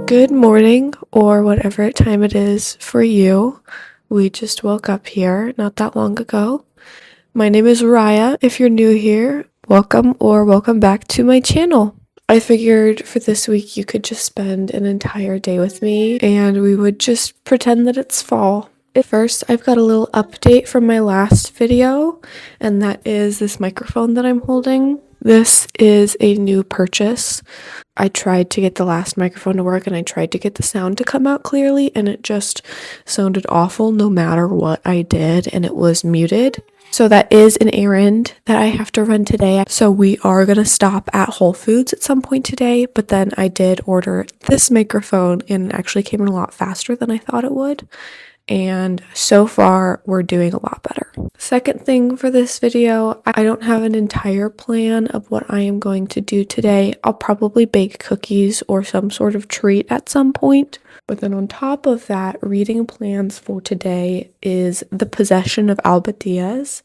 Good morning, or whatever time it is for you. We just woke up here not that long ago. My name is Raya. If you're new here, welcome or welcome back to my channel. I figured for this week you could just spend an entire day with me and we would just pretend that it's fall. First, I've got a little update from my last video, and that is this microphone that I'm holding. This is a new purchase. I tried to get the last microphone to work and I tried to get the sound to come out clearly, and it just sounded awful no matter what I did, and it was muted. So that is an errand that I have to run today. So we are going to stop at Whole Foods at some point today, but then I did order this microphone and it actually came in a lot faster than I thought it would. And so far, we're doing a lot better. Second thing for this video, I don't have an entire plan of what I am going to do today. I'll probably bake cookies or some sort of treat at some point. But then on top of that, reading plans for today is The Possession of Alba Diaz.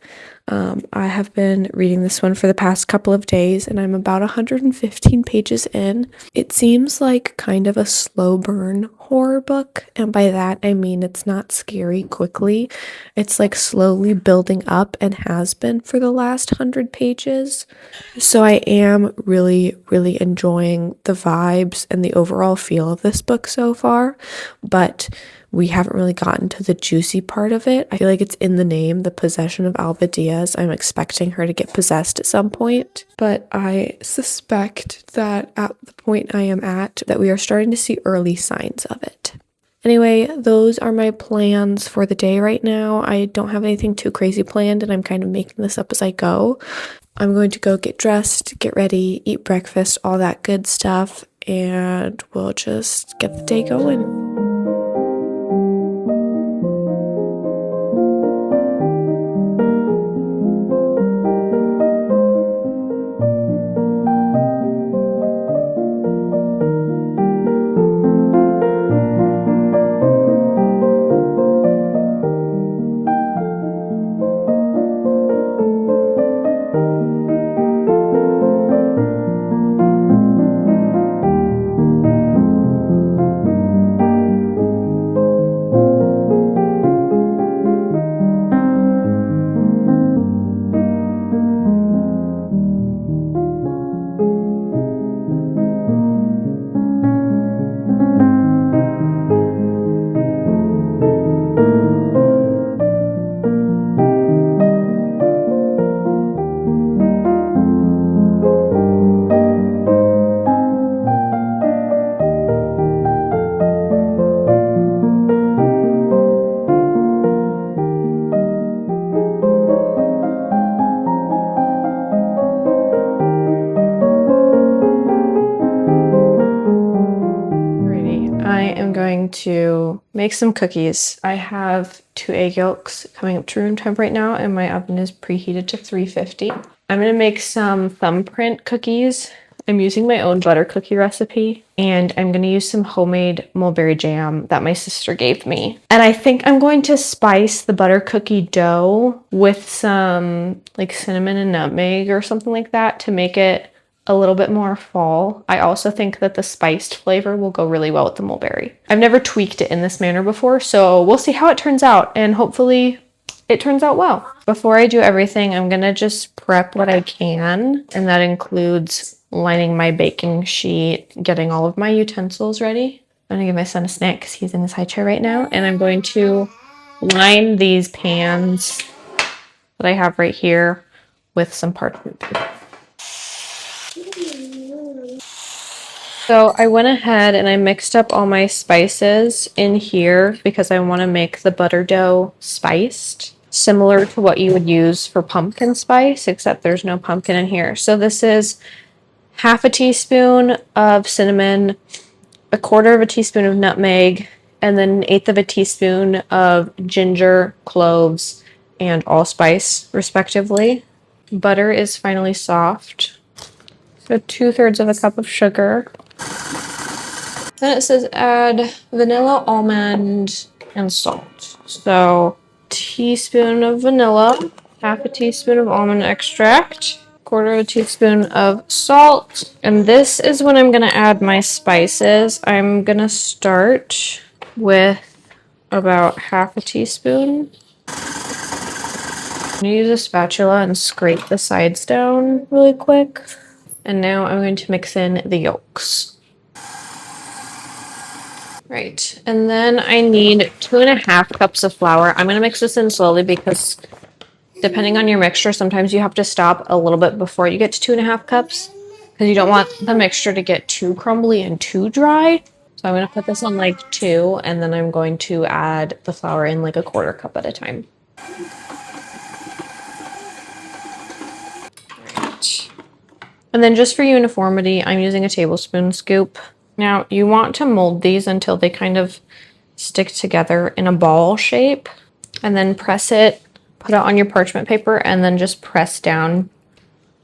I have been reading this one for the past couple of days and I'm about 115 pages in. It seems like kind of a slow burn horror book, and by that I mean it's not scary quickly. It's like slowly building up and has been for the last 100 pages. So I am really enjoying the vibes and the overall feel of this book so far, but we haven't really gotten to the juicy part of it. I feel like it's in the name, The Possession of Alba Diaz. I'm expecting her to get possessed at some point, but I suspect that at the point I am at, that we are starting to see early signs of it. Anyway, those are my plans for the day right now. I don't have anything too crazy planned, and I'm kind of making this up as I go. I'm going to go get dressed, get ready, eat breakfast, all that good stuff, and we'll just get the day going. To make some cookies. I have 2 egg yolks coming up to room temp right now, and my oven is preheated to 350. I'm gonna make some thumbprint cookies. I'm using my own butter cookie recipe, and I'm gonna use some homemade mulberry jam that my sister gave me. And I think I'm going to spice the butter cookie dough with some like cinnamon and nutmeg or something like that to make it a little bit more fall. I also think that the spiced flavor will go really well with the mulberry. I've never tweaked it in this manner before, so we'll see how it turns out, and hopefully it turns out well. Before I do everything, I'm gonna just prep what I can, and that includes lining my baking sheet, getting all of my utensils ready. I'm gonna give my son a snack because he's in his high chair right now, and I'm going to line these pans that I have right here with some parchment paper. So I went ahead and I mixed up all my spices in here because I want to make the butter dough spiced, similar to what you would use for pumpkin spice, except there's no pumpkin in here. So this is half a teaspoon of cinnamon, a quarter of a teaspoon of nutmeg, and then 1/8 of a teaspoon of ginger, cloves, and allspice, respectively. Butter is finally soft. So 2/3 of a cup of sugar. Then it says add vanilla, almond, and salt. So teaspoon of vanilla, half a teaspoon of almond extract, 1/4 teaspoon of salt. And this is when I'm gonna add my spices. I'm gonna start with about 1/2 teaspoon. I'm gonna use a spatula and scrape the sides down really quick. And now I'm going to mix in the yolks. Right, and then I need 2.5 cups of flour. I'm gonna mix this in slowly because depending on your mixture, sometimes you have to stop a little bit before you get to 2.5 cups because you don't want the mixture to get too crumbly and too dry. So I'm gonna put this on like 2, and then I'm going to add the flour in like 1/4 cup at a time. Right. And then just for uniformity, I'm using a tablespoon scoop. Now you want to mold these until they kind of stick together in a ball shape, and then press it, put it on your parchment paper, and then just press down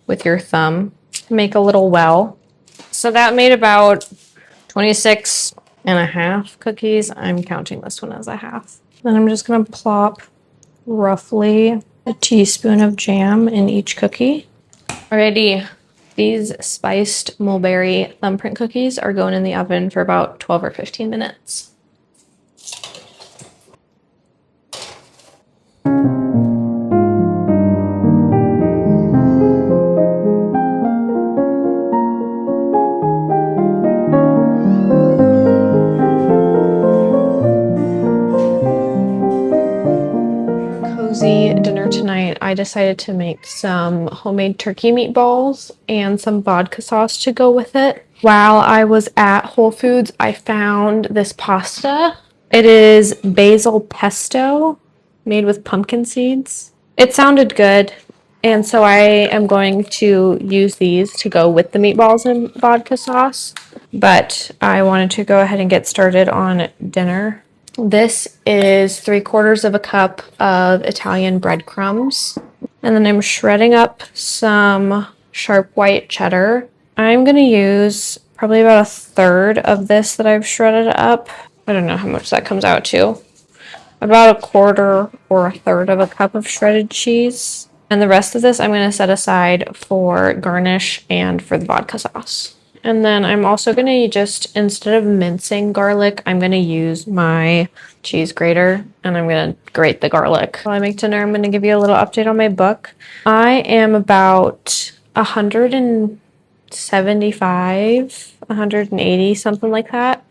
with your thumb to make a little well. So that made about 26.5 cookies. I'm counting this one as a half. Then I'm just gonna plop roughly a teaspoon of jam in each cookie. Alrighty, these spiced mulberry thumbprint cookies are going in the oven for about 12 or 15 minutes. Dinner tonight, I decided to make some homemade turkey meatballs and some vodka sauce to go with it. While I was at Whole Foods, I found this pasta. It is basil pesto made with pumpkin seeds. It sounded good, and so I am going to use these to go with the meatballs and vodka sauce. But I wanted to go ahead and get started on dinner. This is 3/4 cup of Italian breadcrumbs. And then I'm shredding up some sharp white cheddar. I'm gonna use probably about 1/3 of this that I've shredded up. I don't know how much that comes out to. About 1/4 or 1/3 cup of shredded cheese. And the rest of this I'm gonna set aside for garnish and for the vodka sauce. And then I'm also going to just, instead of mincing garlic, I'm going to use my cheese grater and I'm going to grate the garlic. While I make dinner, I'm going to give you a little update on my book. I am about 175, 180, something like that,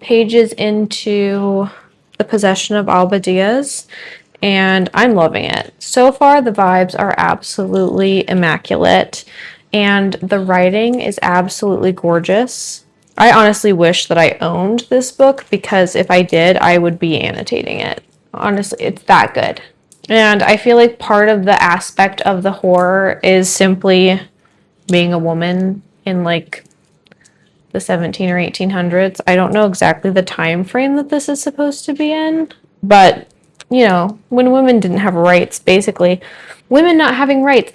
pages into The Possession of Alba Diaz, and I'm loving it. So far, the vibes are absolutely immaculate. And the writing is absolutely gorgeous. I honestly wish that I owned this book because if I did, I would be annotating it. Honestly, it's that good. And I feel like part of the aspect of the horror is simply being a woman in like the 17 or 1800s. I don't know exactly the time frame that this is supposed to be in, but you know, when women didn't have rights, basically, women not having rights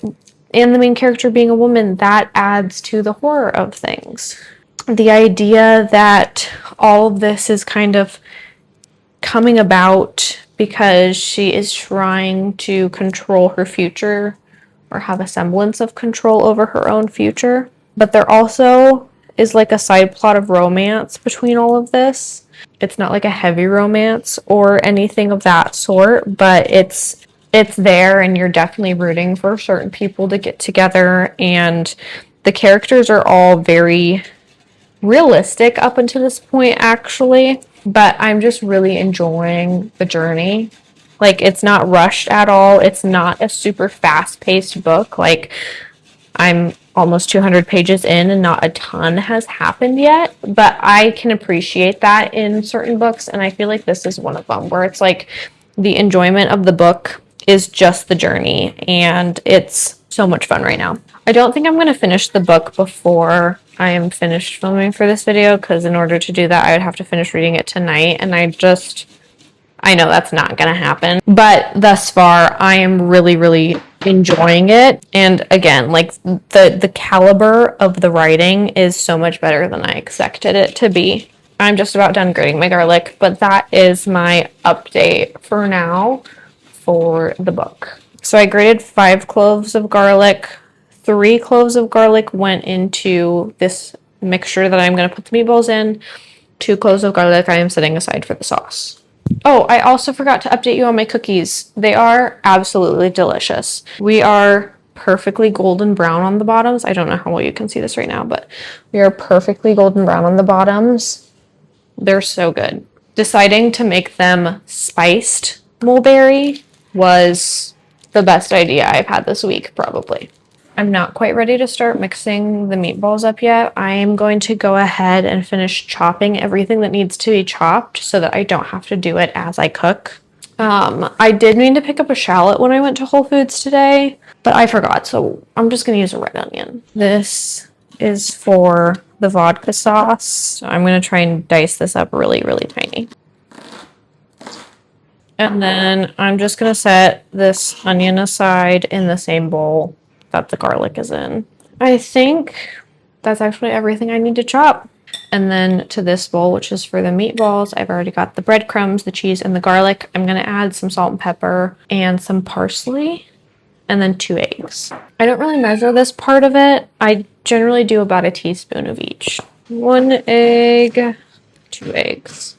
and the main character being a woman, that adds to the horror of things. The idea that all of this is kind of coming about because she is trying to control her future or have a semblance of control over her own future. But there also is like a side plot of romance between all of this. It's not like a heavy romance or anything of that sort, but it's there and you're definitely rooting for certain people to get together, and the characters are all very realistic up until this point actually, but I'm just really enjoying the journey. Like, it's not rushed at all. It's not a super fast-paced book. Like, I'm almost 200 pages in and not a ton has happened yet, but I can appreciate that in certain books, and I feel like this is one of them where it's like the enjoyment of the book is just the journey, and it's so much fun right now. I don't think I'm going to finish the book before I am finished filming for this video, because in order to do that, I would have to finish reading it tonight, and I know that's not going to happen. But thus far, I am really, really enjoying it. And again, like the caliber of the writing is so much better than I expected it to be. I'm just about done grating my garlic, but that is my update for now for the book. So I grated 5 cloves of garlic, 3 cloves of garlic went into this mixture that I'm going to put the meatballs in. 2 cloves of garlic I am setting aside for the sauce. Oh, I also forgot to update you on my cookies. They are absolutely delicious. We are perfectly golden brown on the bottoms. I don't know how well you can see this right now, but we are perfectly golden brown on the bottoms. They're so good. Deciding to make them spiced mulberry was the best idea I've had this week, probably. I'm not quite ready to start mixing the meatballs up yet. I am going to go ahead and finish chopping everything that needs to be chopped so that I don't have to do it as I cook. I did mean to pick up a shallot when I went to Whole Foods today, but I forgot, so I'm just going to use a red onion. This is for the vodka sauce, so I'm going to try and dice this up really, really tiny. And then I'm just going to set this onion aside in the same bowl that the garlic is in. I think that's actually everything I need to chop. And then to this bowl, which is for the meatballs, I've already got the breadcrumbs, the cheese, and the garlic. I'm going to add some salt and pepper and some parsley, and then 2 eggs. I don't really measure this part of it. I generally do about a teaspoon of each. 1 egg, 2 eggs.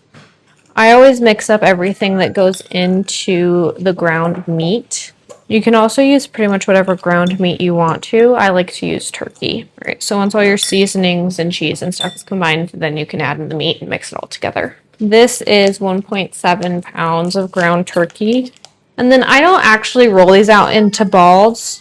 I always mix up everything that goes into the ground meat. You can also use pretty much whatever ground meat you want to. I like to use turkey. All right, so once all your seasonings and cheese and stuff is combined, then you can add in the meat and mix it all together. This is 1.7 pounds of ground turkey. And then I don't actually roll these out into balls.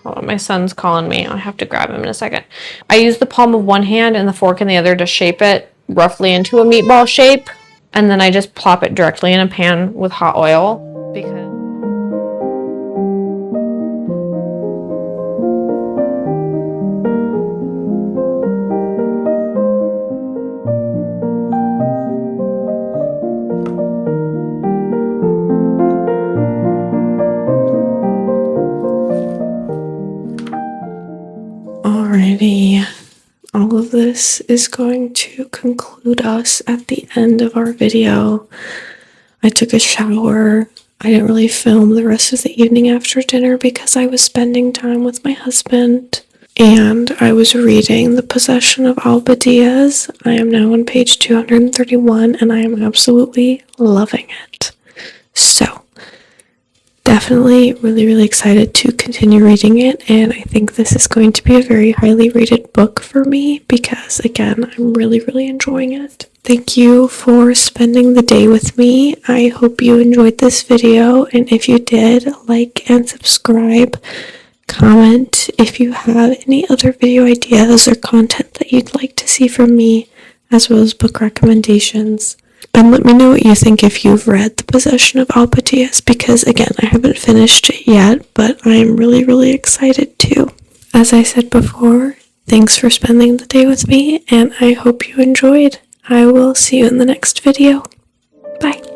Hold on, my son's calling me. I have to grab him in a second. I use the palm of one hand and the fork in the other to shape it roughly into a meatball shape. And then I just plop it directly in a pan with hot oil because Alrighty, all of this is going to conclude us at the end of our video. I took a shower. I didn't really film the rest of the evening after dinner because I was spending time with my husband. And I was reading The Possession of Alba Diaz. I am now on page 231 and I am absolutely loving it. So, definitely really excited to continue reading it, and I think this is going to be a very highly rated book for me because, again, I'm really enjoying it. Thank you for spending the day with me. I hope you enjoyed this video, and if you did, like and subscribe. Comment if you have any other video ideas or content that you'd like to see from me, as well as book recommendations. And let me know what you think if you've read The Possession of Alba Diaz, because again, I haven't finished it yet, but I am really excited too. As I said before, thanks for spending the day with me, and I hope you enjoyed. I will see you in the next video. Bye.